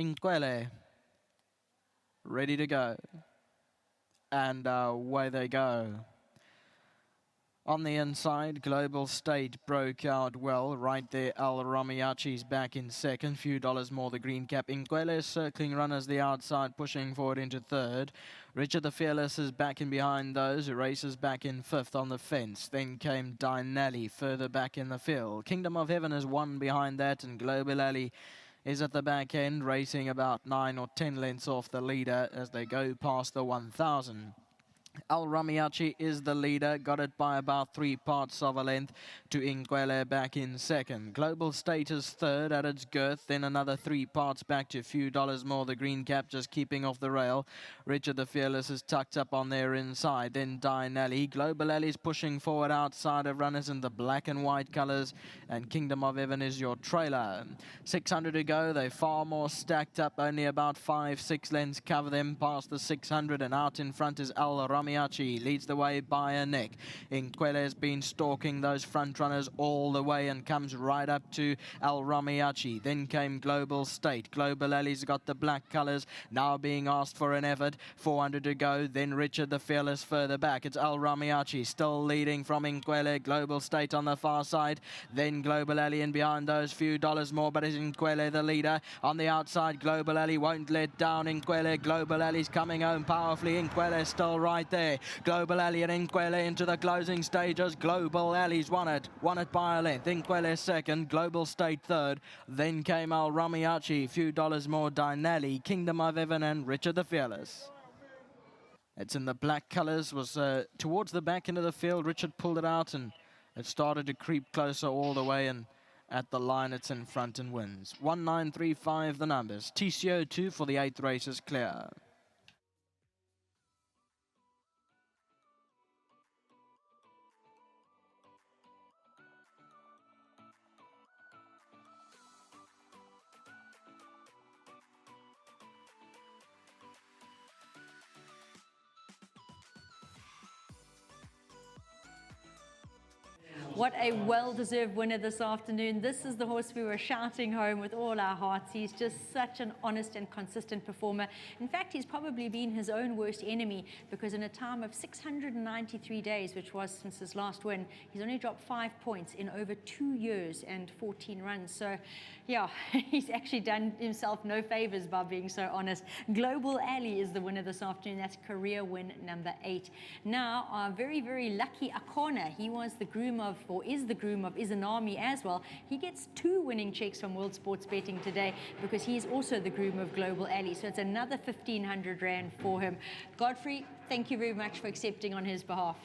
Inkwele, ready to go. And away they go. On the inside, Global State broke out well. Right there, Al Ramiachi's back in second. Few dollars more, the green cap. Inkwele circling runners the outside, pushing forward into third. Richard the Fearless is back in behind those. Who races back in fifth on the fence. Then came Dinelli further back in the field. Kingdom of Heaven is one behind that, and Global Alley is at the back end, racing about 9 or 10 lengths off the leader as they go past the 1,000. Al Ramiachi is the leader, got it by about 3 parts of a length to Inkwele back in second. Global State is third at its girth, then another 3 parts back to a few dollars more. The green cap just keeping off the rail. Richard the Fearless is tucked up on their inside, then Dinelli. Global Alley's pushing forward outside of runners in the black and white colours, and Kingdom of Heaven is your trailer. 600 to go, they're far more stacked up, only about 5-6 lengths cover them past the 600, and out in front is Al Ramiachi, leads the way by a neck. Inkwele has been stalking those front runners all the way and comes right up to Al Ramiachi. Then came Global State. Global Alley's got the black colours, now being asked for an effort. 400 to go, then Richard the Fearless further back. It's Al Ramiachi still leading from Inkwele. Global State on the far side, then Global Alley in behind those few dollars more, but it's Inkwele the leader. On the outside, Global Alley won't let down Inkwele. Global Alley's coming home powerfully. Inkwele still right there. Global Alley and Inkwele into the closing stages. Global Alley's won it by a length. Inkwele second, Global State third. Then came Al Ramiachi, few dollars more, Dinelli, Kingdom of Heaven and Richard the Fearless. It's in the black colours, was towards the back end of the field. Richard pulled it out and it started to creep closer all the way, and at the line it's in front and wins. 1935 the numbers. TCO2 for the 8th race is clear. What a well-deserved winner this afternoon. This is the horse we were shouting home with all our hearts. He's just such an honest and consistent performer. In fact, he's probably been his own worst enemy, because in a time of 693 days, which was since his last win, he's only dropped 5 points in over 2 years and 14 runs. So, yeah, he's actually done himself no favors by being so honest. Global Alley is the winner this afternoon. That's career win number 8. Now, our very, very lucky Akona, he was the groom of, or is the groom of Izanami as well. He gets 2 winning checks from World Sports Betting today, because he is also the groom of Global Alley. So it's another 1,500 Rand for him. Godfrey, thank you very much for accepting on his behalf.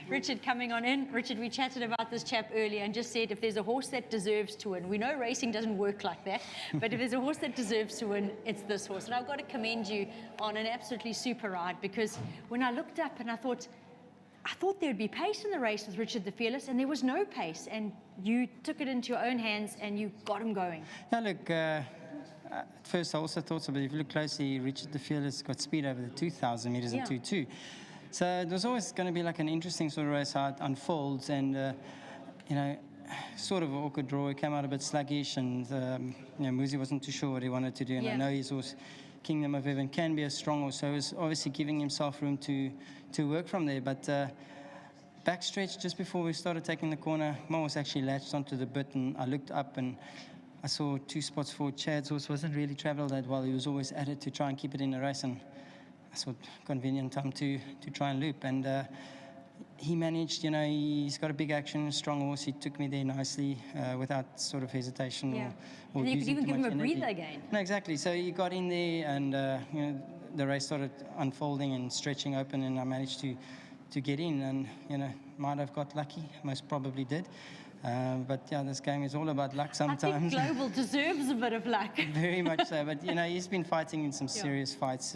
Richard coming on in. Richard, we chatted about this chap earlier and just said if there's a horse that deserves to win, we know racing doesn't work like that, but if there's a horse that deserves to win, it's this horse. And I've got to commend you on an absolutely super ride, because when I looked up and I thought there'd be pace in the race with Richard the Fearless, and there was no pace, and you took it into your own hands and you got him going. Yeah, look, at first I also thought so, but if you look closely, Richard the Fearless got speed over the 2,000 meters in 2:2. So it was always going to be like an interesting sort of race how it unfolds, and you know, sort of awkward draw. He came out a bit sluggish, and you know, Muzi wasn't too sure what he wanted to do, and I know his horse Kingdom of Heaven can be a strong horse, so he was obviously giving himself room to work from there. But backstretch, just before we started taking the corner, my horse actually latched onto the bit, and I looked up and I saw 2 spots forward. Chad's horse wasn't really travelled that well. He was always at it to try and keep it in the race, and I saw convenient time to try and loop. And he managed, you know, he's got a big action, strong horse. He took me there nicely without sort of hesitation or and you could using even too give much him a energy. breather again. No, exactly. So he got in there, and you know, the race started unfolding and stretching open, and I managed to get in, and you know, might have got lucky, most probably did. But yeah, this game is all about luck sometimes. I think Global deserves a bit of luck. Very much so. But you know, he's been fighting in some serious fights.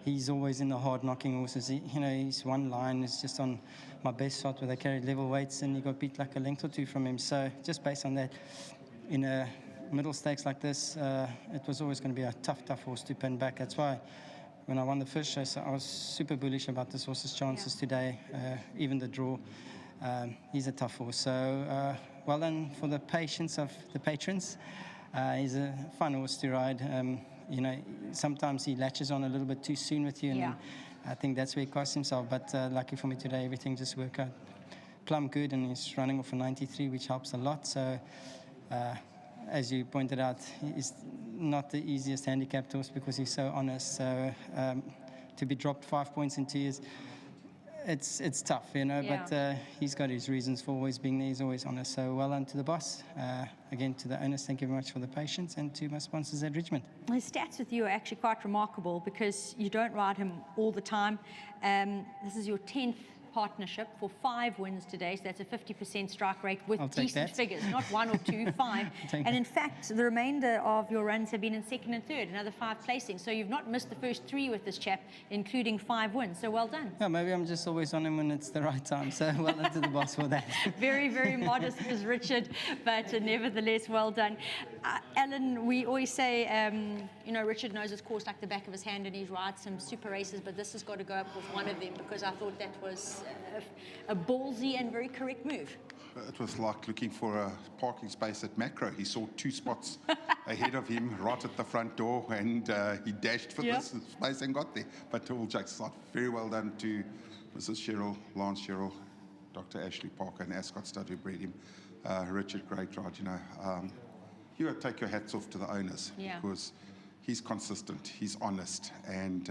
He's always in the hard knocking horses. You know, his one line is just on my best shot where they carried level weights, and he got beat like a length or 2 from him. So just based on that, in a middle stakes like this, it was always going to be a tough horse to pin back. That's why when I won the first race, I was super bullish about this horse's chances today, even the draw. He's a tough horse. So well done for the patience of the patrons. He's a fun horse to ride. you know, sometimes he latches on a little bit too soon with you, and Yeah. I think that's where he costs himself. But lucky for me today, everything just worked out plumb good, and he's running off a 93, which helps a lot. So, as you pointed out, he's not the easiest handicapped horse because he's so honest. So, to be dropped 5 points in 2 years, it's tough, you know. Yeah. But he's got his reasons for always being there. He's always honest. So, well done to the boss. Again, to the owners, thank you very much for the patience, and to my sponsors at Richmond. His stats with you are actually quite remarkable because you don't ride him all the time. This is your 10th partnership for 5 wins today, so that's a 50% strike rate with I'll take decent that. figures, not 1 or 2, 5. Take And that. in fact, the remainder of your runs have been in 2nd and 3rd, another 5 placings. So you've not missed the first 3 with this chap, including 5 wins. So well done. Yeah, maybe I'm just always on him when it's the right time. So, well done to the boss for that. Very, very modest is Richard, but nevertheless, well done. Alan, we always say, you know, Richard knows his course like the back of his hand and he's rides some super races, but this has got to go up with one of them because I thought that was a ballsy and very correct move. It was like looking for a parking space at Macro. He saw 2 spots ahead of him right at the front door, and he dashed for Yeah. this space and got there. But all jokes aside, very well done to Mrs. Cheryl, Lance Cheryl, Dr. Ashley Parker, and Ascot Stud who bred him. Richard, great ride, you know. You got to take your hats off to the owners Yeah. because he's consistent, he's honest, and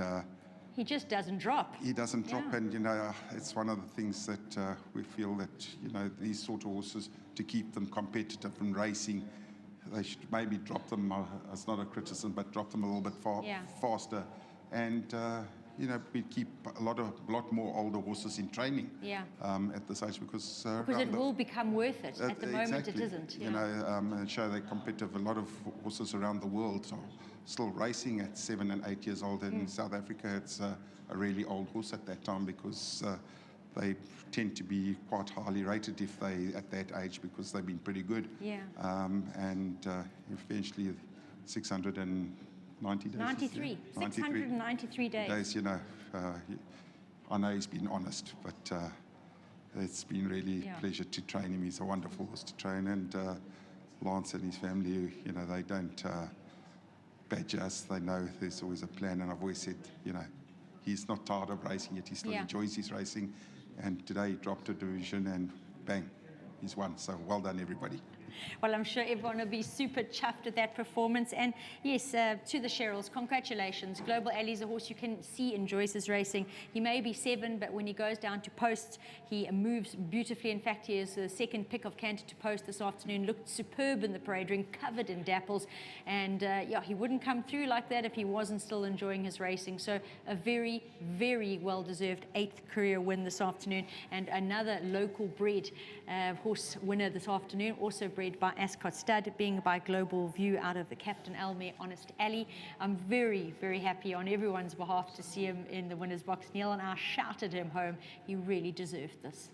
He just doesn't drop. he doesn't drop, Yeah. and you know it's one of the things that we feel that you know these sort of horses, to keep them competitive and racing, they should maybe drop them. It's not a criticism, but drop them a little bit Yeah. faster, and you know we keep a lot more older horses in training. Yeah. At this age because Because around it the- will become worth it. At the moment, it exactly. isn't. You know, and show they're competitive. A lot of horses around the world are still racing at 7 and 8 years old. And in South Africa, it's a really old horse at that time because they tend to be quite highly rated if they at that age because they've been pretty good. Yeah. And eventually 690 days. 93. 693 days. You know, I know he's been honest, but it's been really Yeah. a pleasure to train him. He's a wonderful horse to train, and Lance and his family, you know, they don't badge us. They know there's always a plan, and I've always said, you know, he's not tired of racing yet. He still Yeah. enjoys his racing, and today he dropped a division, and bang, he's won. So well done, everybody. Well, I'm sure everyone will be super chuffed with that performance. And yes, to the Cheryls, congratulations. Global Alley's a horse you can see enjoys his racing. He may be 7, but when he goes down to posts, he moves beautifully. In fact, he is the 2nd pick of Canter to post this afternoon. Looked superb in the parade ring, covered in dapples. And yeah, he wouldn't come through like that if he wasn't still enjoying his racing. So a very, very well-deserved 8th career win this afternoon. And another local bred horse winner this afternoon, also bred by Ascot Stud, being by Global View out of the Captain Elmere Honest Alley. I'm very, very happy on everyone's behalf to see him in the winner's box. Neil and I shouted him home. He really deserved this.